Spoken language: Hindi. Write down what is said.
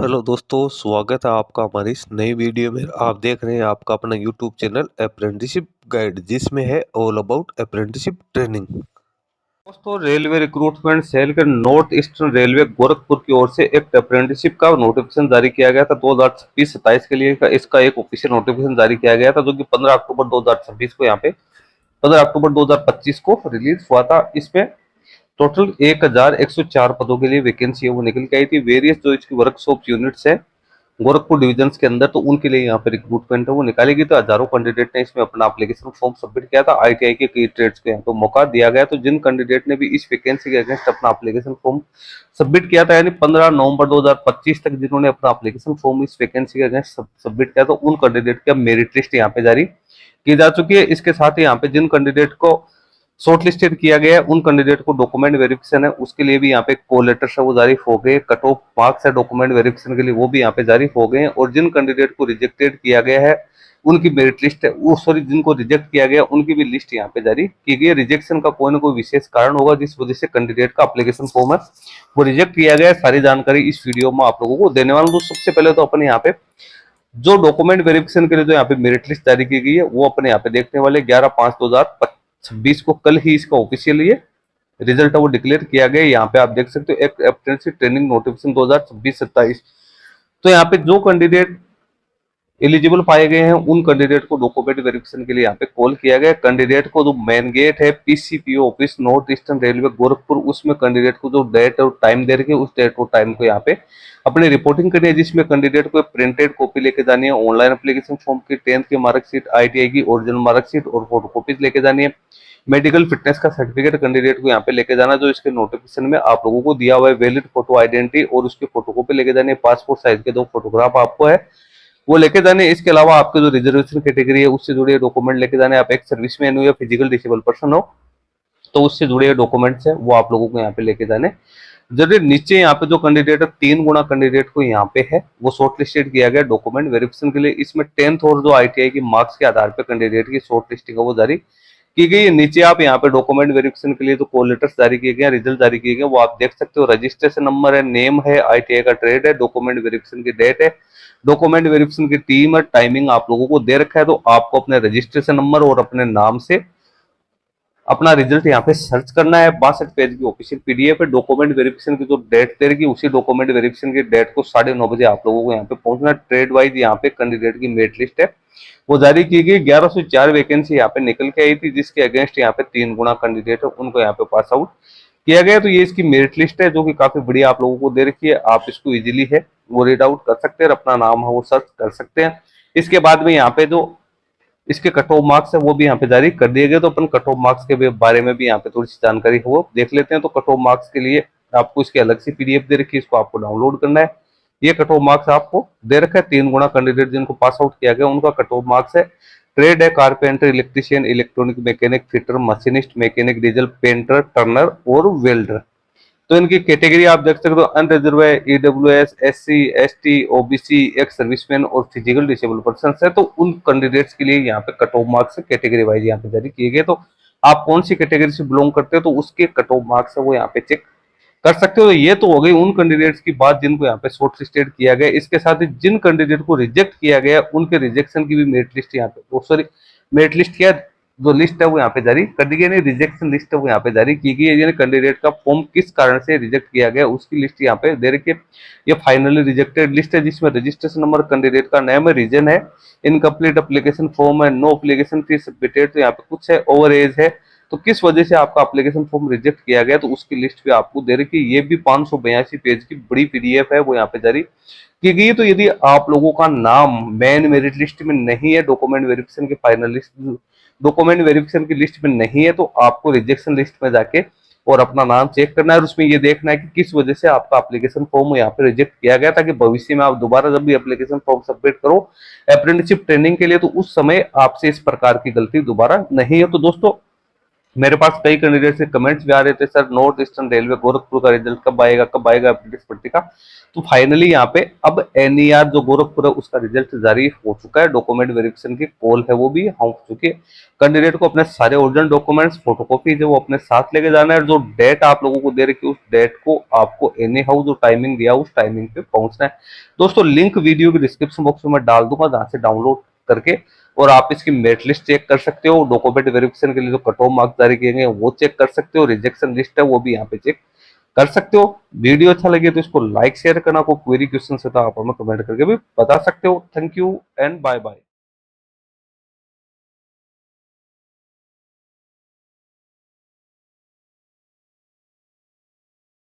हेलो दोस्तों, स्वागत है आपका हमारी इस नई वीडियो में। आप देख रहे हैं आपका अपना यूट्यूब चैनल अप्रेंटिसशिप गाइड, जिसमें है ऑल अबाउट अप्रेंटिसशिप ट्रेनिंग। दोस्तों, रेलवे रिक्रूटमेंट सेल के नॉर्थ ईस्टर्न रेलवे गोरखपुर की ओर से एक अप्रेंटिसशिप का नोटिफिकेशन जारी किया गया था 2026-27 के लिए इसका एक ऑफिशियल नोटिफिकेशन जारी किया गया था, जो कि 15 अक्टूबर 2026 को यहाँ पे 15 अक्टूबर 2025 को रिलीज हुआ था। इसमें टोटल 1104 पदों के लिए वैकेंसी है वो निकल के आई थी। वेरियस जो इसकी वर्कशॉप यूनिट्स है गोरखपुर डिवीजन के अंदर, तो उनके लिए यहाँ पे रिक्रूटमेंट है वो निकाली गई। तो हजारों कैंडिडेट ने इसमें अपना एप्लीकेशन फॉर्म सबमिट किया था। आईटीआई के कई ट्रेड्स को यहाँ पे मौका दिया गया। तो जिन कैंडिडेट ने भी इस वैकेंसी के अगेंस्ट अपना एप्लीकेशन फॉर्म सबमिट किया था, यानी 15 नवंबर 2025 तक जिन्होंने अपना एप्लीकेशन फॉर्म इस वैकेंसी के अगेंस्ट सबमिट किया, तो उन कैंडिडेट की मेरिट लिस्ट यहाँ पे जारी की जा चुकी है। इसके साथ ही यहाँ पे जिन कैंडिडेट को शॉर्ट लिस्टेड किया गया है, उन कैंडिडेट को डॉक्यूमेंट वेरिफिकेशन है उसके लिए भी यहाँ पे कॉल लेटर है वो जारी हो गए। कट ऑफ मार्क्स है डॉक्यूमेंट वेरिफिकेशन के लिए वो भी यहाँ पे जारी हो गए हैं। और जिन कैंडिडेट को रिजेक्टेड किया गया है उनकी मेरिट लिस्ट है वो, सॉरी, जिनको रिजेक्ट किया गया उनकी भी लिस्ट यहाँ पे जारी की गई है। रिजेक्शन का कोई ना कोई विशेष कारण होगा जिस वजह से कैंडिडेट का एप्लीकेशन फॉर्म है वो रिजेक्ट किया गया है। सारी जानकारी इस वीडियो में आप लोगों को देने वाला हूँ। सबसे पहले तो अपने यहाँ पे जो डॉक्यूमेंट वेरिफिकेशन के लिए जो यहाँ पे मेरिट लिस्ट जारी की गई है वो अपने यहाँ पे देखने वाले 11/5/2026 को, कल ही इसका ऑफिशियल ये रिजल्ट है वो डिक्लेयर किया गया। यहाँ पे आप देख सकते हो एक अप्रेंटिसशिप ट्रेनिंग नोटिफिकेशन 2026-27। तो यहाँ पे जो कैंडिडेट एलिजिबल पाए गए हैं उन कैंडिडेट को डॉक्यूमेंट वेरिफिकेशन के लिए यहाँ पे कॉल किया गया। कैंडिडेट को जो मेन गेट है PCPO office north eastern railway Gorakhpur, उसमें कैंडिडेट को जो डेट और टाइम दे रखे उस डेट और टाइम को यहाँ पे अपनी रिपोर्टिंग करनी है, जिसमें कैंडिडेट को प्रिंटेड कॉपी लेके जानी है, ऑनलाइन एप्लीकेशन फॉर्म की 10th की मार्कशीट, आईटीआई की ओरिजिनल मार्कशीट और फोटो कॉपीज लेके जानी है। मेडिकल फिटनेस का सर्टिफिकेट कैंडिडेट को यहाँ पे लेके जाना, जो इसके नोटिफिकेशन में आप लोगों को दिया हुआ है। वैलिड फोटो आइडेंटिटी और उसकी फोटो कॉपी लेके जानी है। पासपोर्ट साइज के 2 फोटोग्राफ आपको है वो लेके जाने। इसके अलावा आपके जो रिजर्वेशन कैटेगरी है उससे जुड़े डॉक्यूमेंट लेके जाने। आप एक सर्विसमैन हो या फिजिकल डिसेबल पर्सन हो तो उससे जुड़े डॉक्यूमेंट्स है वो आप लोगों को यहाँ पे लेके जाने जरूर। नीचे यहाँ पे जो कैंडिडेट है 3 गुना कैंडिडेट को यहाँ पे है वो शॉर्ट लिस्टेड किया गया डॉक्यूमेंट वेरिफिकेशन के लिए। इसमें 10th और जो आईटीआई की मार्क्स के आधार पर कैंडिडेट की शॉर्ट लिस्टिंग है वो जारी की गई। नीचे आप यहाँ पे डॉक्यूमेंट वेरिफिकेशन के लिए तो कॉल लेटर्स जारी किए गए, रिजल्ट जारी किए गए वो आप देख सकते हो। रजिस्ट्रेशन नंबर है, नेम है, आईटीआई का ट्रेड है, डॉक्यूमेंट वेरिफिकेशन की डेट है, डॉक्यूमेंट वेरिफिकेशन की टीम है, टाइमिंग आप लोगों को दे रखा है। तो आपको अपने रजिस्ट्रेशन नंबर और अपने नाम से अपना रिजल्ट यहाँ पे सर्च करना है। 62 पेज की ऑफिशियल पीडीएफ है। डॉक्यूमेंट वेरिफिकेशन की जो डेट दे रही उसी डॉक्यूमेंट वेरिफिकेशन की डेट को 9:30 बजे आप लोगों को यहाँ पे पहुंचना। ट्रेड वाइज यहाँ पे कैंडिडेट की मेरिट लिस्ट है वो जारी की गई। 1104 वैकेंसी यहाँ पे निकल के आई थी, जिसके अगेंस्ट यहाँ पे 3 गुना कैंडिडेट है उनको यहाँ पे पास आउट किया गया। तो ये इसकी मेरिट लिस्ट है जो कि काफी बढ़िया आप लोगों को दे रखी है। आप इसको इजीली है वो रीड आउट कर सकते हैं, अपना नाम है वो सर्च कर सकते हैं। इसके बाद में यहाँ पे जो इसके कट ऑफ मार्क्स है वो भी यहाँ पे जारी कर दिए गए। तो अपन कट ऑफ मार्क्स के बारे में भी यहाँ पे थोड़ी सी जानकारी है वो देख लेते हैं। तो कट ऑफ मार्क्स के लिए आपको इसकी अलग सी पीडीएफ दे रखी है, इसको आपको डाउनलोड करना है। ये कट ऑफ मार्क्स आपको दे रखा है। 3 गुना कैंडिडेट जिनको पास आउट किया गया उनका कट ऑफ मार्क्स है। ट्रेड है carpenter, electrician, electronic mechanic, fitter, machinist, mechanic, diesel, painter, Turner और वेल्डर। तो इनकी कैटेगरी आप देख सकते हो, अनरिजर्व है, EWS, SC, ST, OBC, ex serviceman और फिजिकल डिसेबल पर्सन है। तो उन कैंडिडेट्स के लिए यहाँ पे cut off marks category wise यहाँ पे जारी किए गए। तो आप कौन सी कैटेगरी से बिलोंग करते हो तो उसके कट ऑफ मार्क्स है वो यहाँ पे चेक कर सकते हो। ये तो हो गई उन कैंडिडेट्स की बात जिनको यहाँ पे शॉर्ट लिस्टेड किया गया। इसके साथ ही जिन कैंडिडेट को रिजेक्ट किया गया उनके रिजेक्शन की भी मेरिट लिस्ट यहाँ पे, सॉरी, मेरिट लिस्ट क्या जो लिस्ट है वो यहाँ पे जारी कर दी गई। रिजेक्शन लिस्ट है वो यहाँ पे जारी की गई है, यानी कैंडिडेट का फॉर्म किस कारण से रिजेक्ट किया गया उसकी लिस्ट यहाँ पे दे रखी है। ये फाइनली रिजेक्टेड लिस्ट है जिसमें रजिस्ट्रेशन नंबर, कैंडिडेट का नेम है, रीजन है, इनकम्प्लीट एप्लीकेशन फॉर्म है, नो एप्लीकेशन फी सबमिटेड, तो यहाँ पे कुछ है, ओवर एज है, तो किस वजह से आपका एप्लीकेशन फॉर्म रिजेक्ट किया गया तो उसकी लिस्ट भी आपको दे रखी है। ये भी 582 पेज की बड़ी पीडीएफ है वो यहाँ पे जारी की गई। तो यदि आप लोगों का नाम मेन मेरिट लिस्ट में नहीं है, डॉक्यूमेंट वेरिफिकेशन की फाइनल लिस्ट, डॉक्यूमेंट वेरिफिकेशन की लिस्ट में नहीं है, तो आपको रिजेक्शन लिस्ट में जाके और अपना नाम चेक करना है और उसमें ये देखना है कि किस वजह से आपका एप्लीकेशन फॉर्म यहाँ पे रिजेक्ट किया गया, ताकि भविष्य में आप दोबारा जब भी एप्लीकेशन फॉर्म सबमिट करो अप्रेंटिसशिप ट्रेनिंग के लिए तो उस समय आपसे इस प्रकार की गलती दोबारा नहीं है। तो दोस्तों, मेरे पास कई कैंडिडेट से कमेंट्स भी आ रहे थे, sir north eastern railway Gorakhpur का रिजल्ट कब आएगा अप्रेंटिस भर्ती का। तो फाइनली यहाँ पे अब एनईआर जो गोरखपुर है उसका रिजल्ट जारी हो चुका है, डॉक्यूमेंट वेरिफिकेशन की कॉल है वो भी हो चुकी है। कैंडिडेट को अपने सारे ओरिजिनल डॉक्यूमेंट्स फोटोकॉपी जो वो अपने साथ लेके जाना है, और जो डेट आप लोगों को दे रखी है उस डेट को आपको एनी हाउ जो टाइमिंग दिया उस टाइमिंग पे पहुंचना है। दोस्तों लिंक वीडियो के डिस्क्रिप्शन बॉक्स में मैं डाल दूंगा, जहां से डाउनलोड करके और आप इसकी मेरिट लिस्ट चेक कर सकते हो, डॉक्यूमेंट वेरिफिकेशन के लिए जो कट ऑफ मार्क्स जारी किए गए वो चेक कर सकते हो, रिजेक्शन लिस्ट है वो भी यहाँ पे चेक कर सकते हो। वीडियो अच्छा लगे तो इसको लाइक शेयर करना, कोई क्वेरी क्वेश्चन है तो आप हमें कमेंट करके भी बता सकते हो। Thank you and bye bye.